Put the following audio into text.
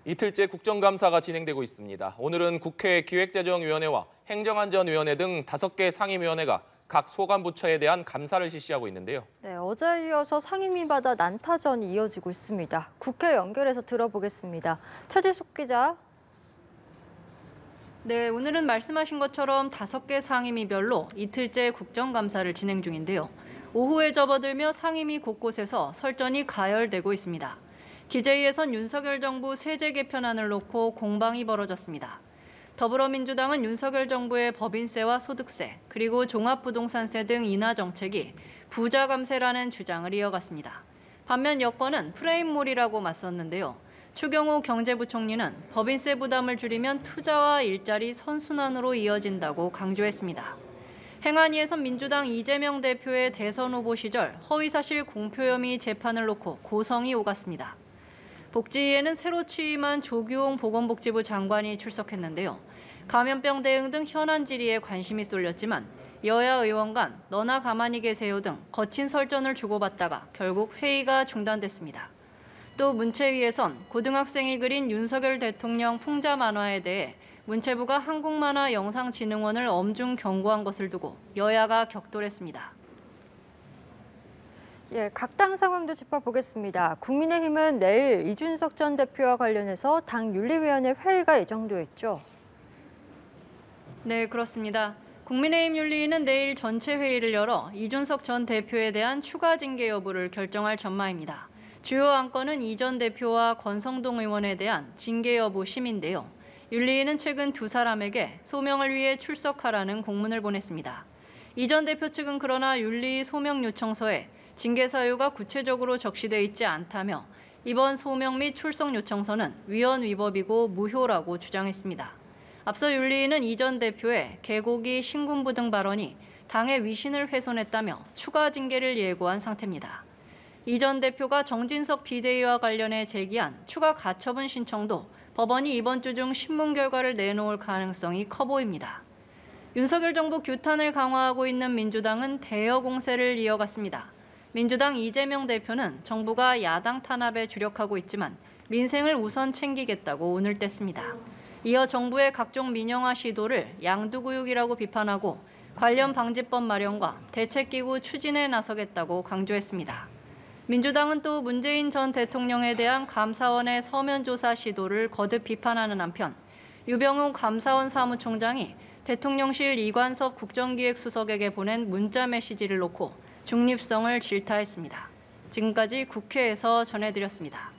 이틀째 국정감사가 진행되고 있습니다. 오늘은 국회 기획재정위원회와 행정안전위원회 등 5개 상임위원회가 각 소관부처에 대한 감사를 실시하고 있는데요. 네, 어제에 이어서 상임위마다 난타전이 이어지고 있습니다. 국회 연결해서 들어보겠습니다. 최지숙 기자. 네, 오늘은 말씀하신 것처럼 5개 상임위별로 이틀째 국정감사를 진행 중인데요. 오후에 접어들며 상임위 곳곳에서 설전이 가열되고 있습니다. 기재위에선 윤석열 정부 세제 개편안을 놓고 공방이 벌어졌습니다. 더불어민주당은 윤석열 정부의 법인세와 소득세, 그리고 종합부동산세 등 인하 정책이 부자 감세라는 주장을 이어갔습니다. 반면 여권은 프레임몰이라고 맞섰는데요. 추경호 경제부총리는 법인세 부담을 줄이면 투자와 일자리 선순환으로 이어진다고 강조했습니다. 행안위에선 민주당 이재명 대표의 대선 후보 시절 허위사실 공표 혐의 재판을 놓고 고성이 오갔습니다. 복지위에는 새로 취임한 조규홍 보건복지부 장관이 출석했는데요. 감염병 대응 등 현안 질의에 관심이 쏠렸지만 여야 의원 간 너나 가만히 계세요 등 거친 설전을 주고받다가 결국 회의가 중단됐습니다. 또 문체위에선 고등학생이 그린 윤석열 대통령 풍자 만화에 대해 문체부가 한국만화영상진흥원을 엄중 경고한 것을 두고 여야가 격돌했습니다. 예, 각 당 상황도 짚어보겠습니다. 국민의힘은 내일 이준석 전 대표와 관련해서 당 윤리위원회 회의가 예정돼 있죠. 네, 그렇습니다. 국민의힘 윤리위는 내일 전체 회의를 열어 이준석 전 대표에 대한 추가 징계 여부를 결정할 전망입니다. 주요 안건은 이 전 대표와 권성동 의원에 대한 징계 여부 심의인데요. 윤리위는 최근 두 사람에게 소명을 위해 출석하라는 공문을 보냈습니다. 이 전 대표 측은 그러나 윤리위 소명 요청서에 징계 사유가 구체적으로 적시돼 있지 않다며 이번 소명 및 출석 요청서는 위헌 위법이고 무효라고 주장했습니다. 앞서 윤리위는 이 전 대표의 개고기, 신군부 등 발언이 당의 위신을 훼손했다며 추가 징계를 예고한 상태입니다. 이 전 대표가 정진석 비대위와 관련해 제기한 추가 가처분 신청도 법원이 이번 주 중 신문 결과를 내놓을 가능성이 커 보입니다. 윤석열 정부 규탄을 강화하고 있는 민주당은 대여 공세를 이어갔습니다. 민주당 이재명 대표는 정부가 야당 탄압에 주력하고 있지만 민생을 우선 챙기겠다고 오늘 뗐습니다. 이어 정부의 각종 민영화 시도를 양두구육이라고 비판하고 관련 방지법 마련과 대책기구 추진에 나서겠다고 강조했습니다. 민주당은 또 문재인 전 대통령에 대한 감사원의 서면 조사 시도를 거듭 비판하는 한편 유병욱 감사원 사무총장이 대통령실 이관섭 국정기획수석에게 보낸 문자 메시지를 놓고 중립성을 질타했습니다. 지금까지 국회에서 전해드렸습니다.